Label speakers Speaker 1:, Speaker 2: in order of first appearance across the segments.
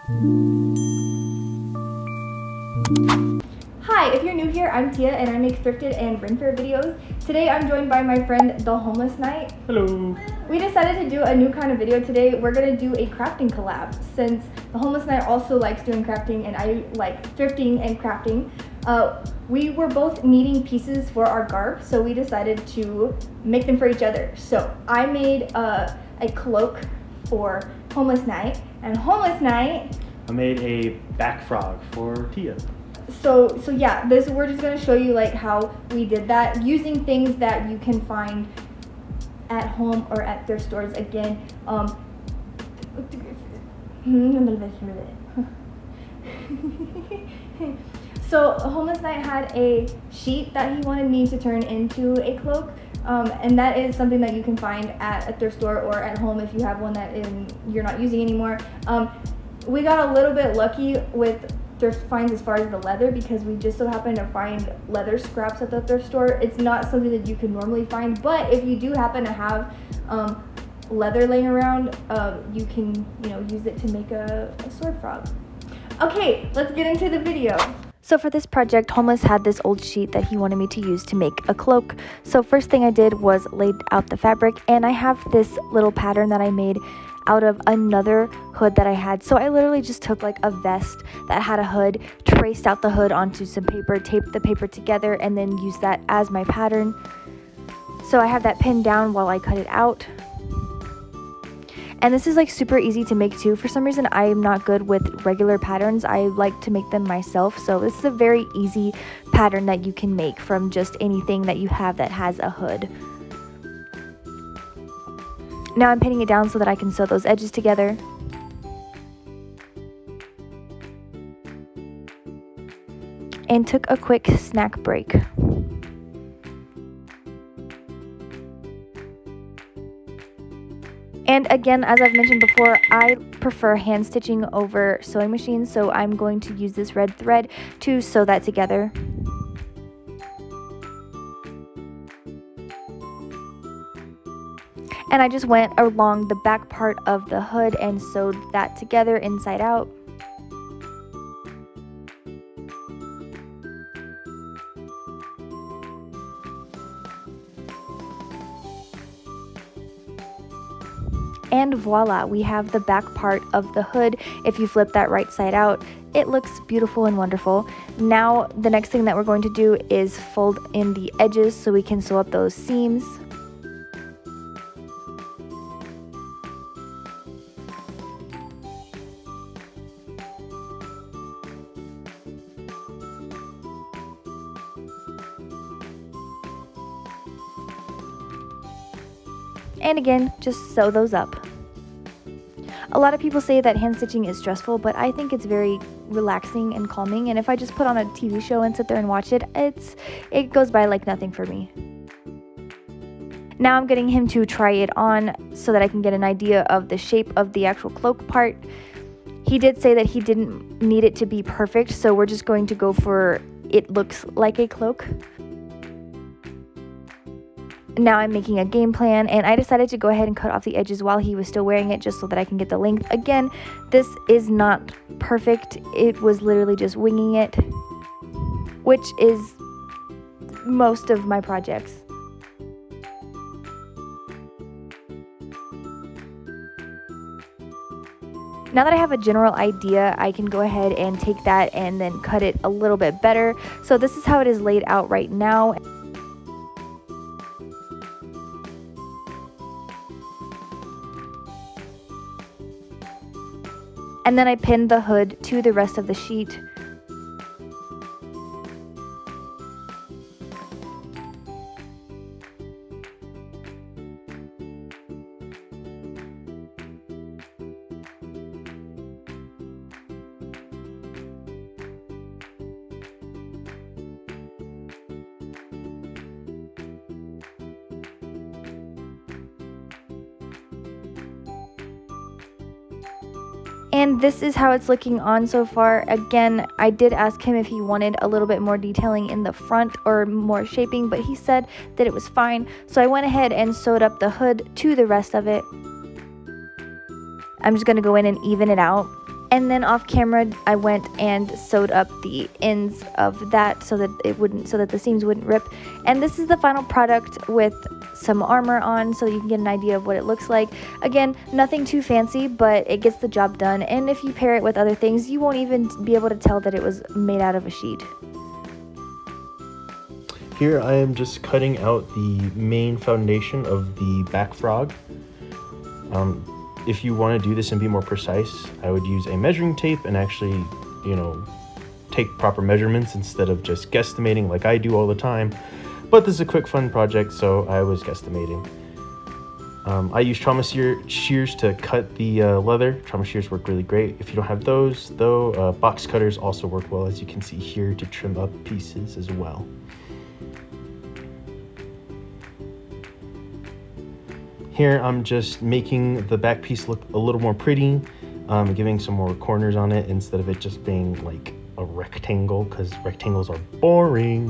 Speaker 1: Hi, if you're new here, I'm Tia and I make thrifted and Faire videos. Today I'm joined by my friend The Homeless Knight.
Speaker 2: Hello.
Speaker 1: We decided to do a new kind of video today. We're going to do a crafting collab since The Homeless Knight also likes doing crafting and I like thrifting and crafting. We were both needing pieces for our garb, so we decided to make them for each other. So I made a cloak for Homeless Knight, and Homeless Knight,
Speaker 2: I made a back frog for Tia.
Speaker 1: So yeah, we're just gonna show you like how we did that using things that you can find at home or at thrift stores. Again, so Homeless Knight had a sheet that he wanted me to turn into a cloak, and that is something that you can find at a thrift store or at home if you have one that you're not using anymore. We got a little bit lucky with thrift finds as far as the leather because we just so happened to find leather scraps at the thrift store. It's not something that you can normally find, but if you do happen to have leather laying around, you can use it to make a sword frog. Okay, let's get into the video. So for this project, Homeless had this old sheet that he wanted me to use to make a cloak. So first thing I did was laid out the fabric, and I have this little pattern that I made out of another hood that I had. So I literally just took like a vest that had a hood, traced out the hood onto some paper, taped the paper together, and then used that as my pattern. So I have that pinned down while I cut it out. And this is like super easy to make too. For some reason, I am not good with regular patterns. I like to make them myself. So this is a very easy pattern that you can make from just anything that you have that has a hood. Now I'm pinning it down so that I can sew those edges together. And took a quick snack break. And again, as I've mentioned before, I prefer hand stitching over sewing machines, so I'm going to use this red thread to sew that together. And I just went along the back part of the hood and sewed that together inside out. And voila, we have the back part of the hood. If you flip that right side out, it looks beautiful and wonderful. Now, the next thing that we're going to do is fold in the edges so we can sew up those seams. And again, just sew those up. A lot of people say that hand stitching is stressful, but I think it's very relaxing and calming, and if I just put on a TV show and sit there and watch it, it goes by like nothing for me. Now I'm getting him to try it on so that I can get an idea of the shape of the actual cloak part. He did say that he didn't need it to be perfect, so we're just going to go for it looks like a cloak. Now I'm making a game plan, and I decided to go ahead and cut off the edges while he was still wearing it just so that I can get the length. Again, this is not perfect. It was literally just winging it, which is most of my projects. Now that I have a general idea, I can go ahead and take that and then cut it a little bit better. So this is how it is laid out right now. And then I pinned the hood to the rest of the sheet. And this is how it's looking on so far. Again, I did ask him if he wanted a little bit more detailing in the front or more shaping, but he said that it was fine. So I went ahead and sewed up the hood to the rest of it. I'm just going to go in and even it out. And then off camera, I went and sewed up the ends of that so that the seams wouldn't rip. And this is the final product with some armor on, so you can get an idea of what it looks like. Again, nothing too fancy, but it gets the job done. And if you pair it with other things, you won't even be able to tell that it was made out of a sheet.
Speaker 3: Here I am just cutting out the main foundation of the back frog. If you want to do this and be more precise, I would use a measuring tape and actually, take proper measurements instead of just guesstimating like I do all the time. But this is a quick fun project, so I was guesstimating. I use trauma shears to cut the leather. Trauma shears work really great. If you don't have those, though, box cutters also work well, as you can see here, to trim up pieces as well. Here I'm just making the back piece look a little more pretty, giving some more corners on it instead of it just being like a rectangle, because rectangles are boring.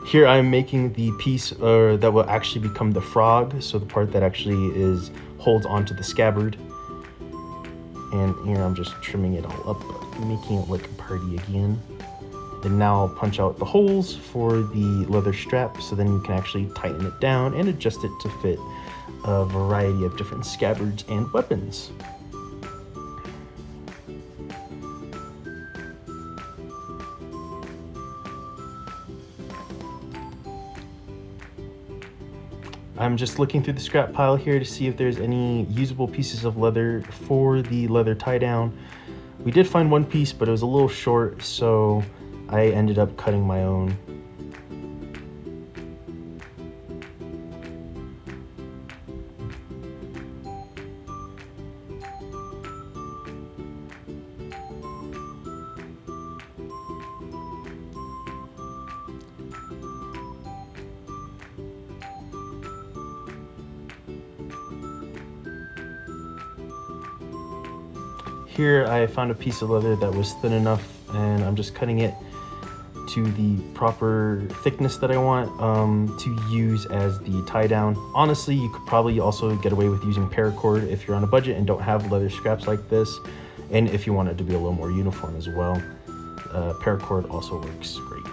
Speaker 3: Here I'm making the piece that will actually become the frog, so the part that actually holds onto the scabbard. And here I'm just trimming it all up, making it look pretty again. And now I'll punch out the holes for the leather strap, so then you can actually tighten it down and adjust it to fit a variety of different scabbards and weapons. I'm just looking through the scrap pile here to see if there's any usable pieces of leather for the leather tie down. We did find one piece, but it was a little short, so I ended up cutting my own. Here I found a piece of leather that was thin enough, and I'm just cutting it to the proper thickness that I want to use as the tie down. Honestly, you could probably also get away with using paracord if you're on a budget and don't have leather scraps like this, and if you want it to be a little more uniform as well. Paracord also works great.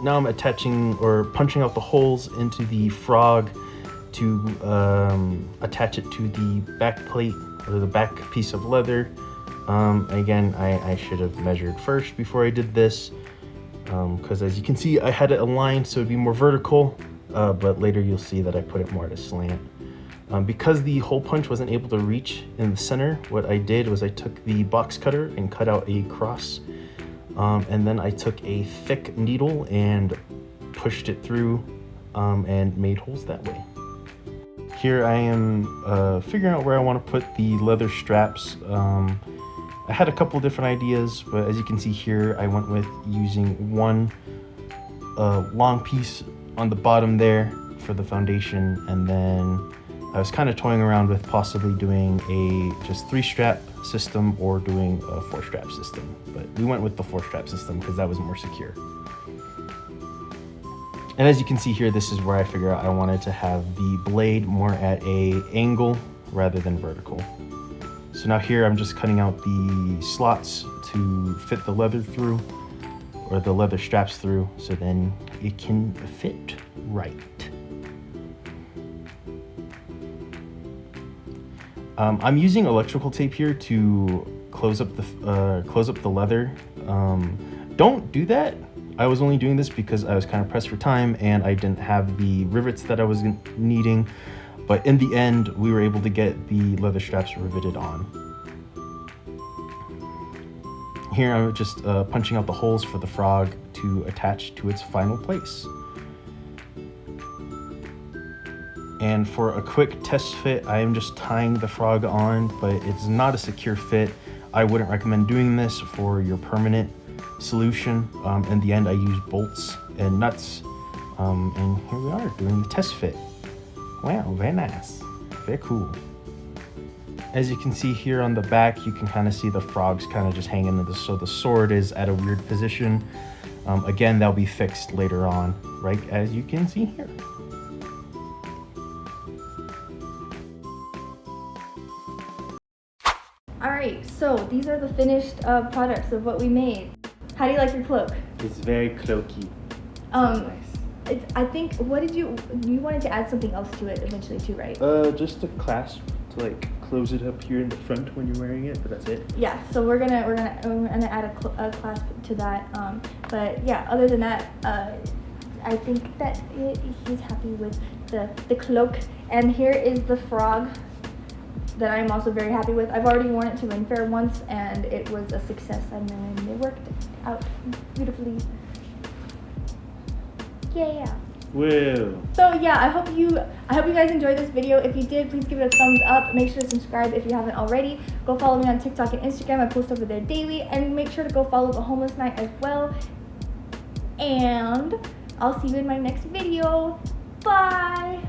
Speaker 3: Now I'm attaching or punching out the holes into the frog to attach it to the back plate or the back piece of leather. Again, I should have measured first before I did this, because as you can see, I had it aligned so it'd be more vertical, but later you'll see that I put it more at a slant. Because the hole punch wasn't able to reach in the center, what I did was I took the box cutter and cut out a cross. And then I took a thick needle and pushed it through and made holes that way. Here I am figuring out where I want to put the leather straps. I had a couple different ideas, but as you can see here, I went with using one long piece on the bottom there for the foundation, and then I was kind of toying around with possibly doing a just 3-strap system or doing a 4-strap system, but we went with the 4-strap system because that was more secure. And as you can see here, this is where I figure out I wanted to have the blade more at a angle rather than vertical. So now here I'm just cutting out the slots to fit the leather through, or the leather straps through, so then it can fit right. I'm using electrical tape here to close up the leather. Don't do that. I was only doing this because I was kind of pressed for time and I didn't have the rivets that I was needing. But in the end, we were able to get the leather straps riveted on. Here I'm just punching out the holes for the frog to attach to its final place. And for a quick test fit, I am just tying the frog on, but it's not a secure fit. I wouldn't recommend doing this for your permanent solution. In the end, I use bolts and nuts. And here we are doing the test fit. Wow, very nice. Very cool. As you can see here on the back, you can kind of see the frogs kind of just hanging in so the sword is at a weird position. Again, that'll be fixed later on, right as you can see here.
Speaker 1: Alright, so these are the finished products of what we made. How do you like your cloak?
Speaker 2: It's very cloaky.
Speaker 1: Um,
Speaker 2: Nice.
Speaker 1: I think, what did you wanted to add something else to it eventually too, right?
Speaker 2: Just a clasp to like close it up here in the front when you're wearing it, but that's it.
Speaker 1: Yeah, so we're gonna add a clasp to that. But yeah, other than that, I think that he's happy with the cloak. And here is the frog that I'm also very happy with. I've already worn it to Faire once, and it was a success, and it worked out beautifully. Yeah.
Speaker 2: Whoa.
Speaker 1: So yeah, I hope you guys enjoyed this video. If you did, please give it a thumbs up. Make sure to subscribe if you haven't already. Go follow me on TikTok and Instagram. I post over there daily. And make sure to go follow the Homeless Night as well. And I'll see you in my next video. Bye!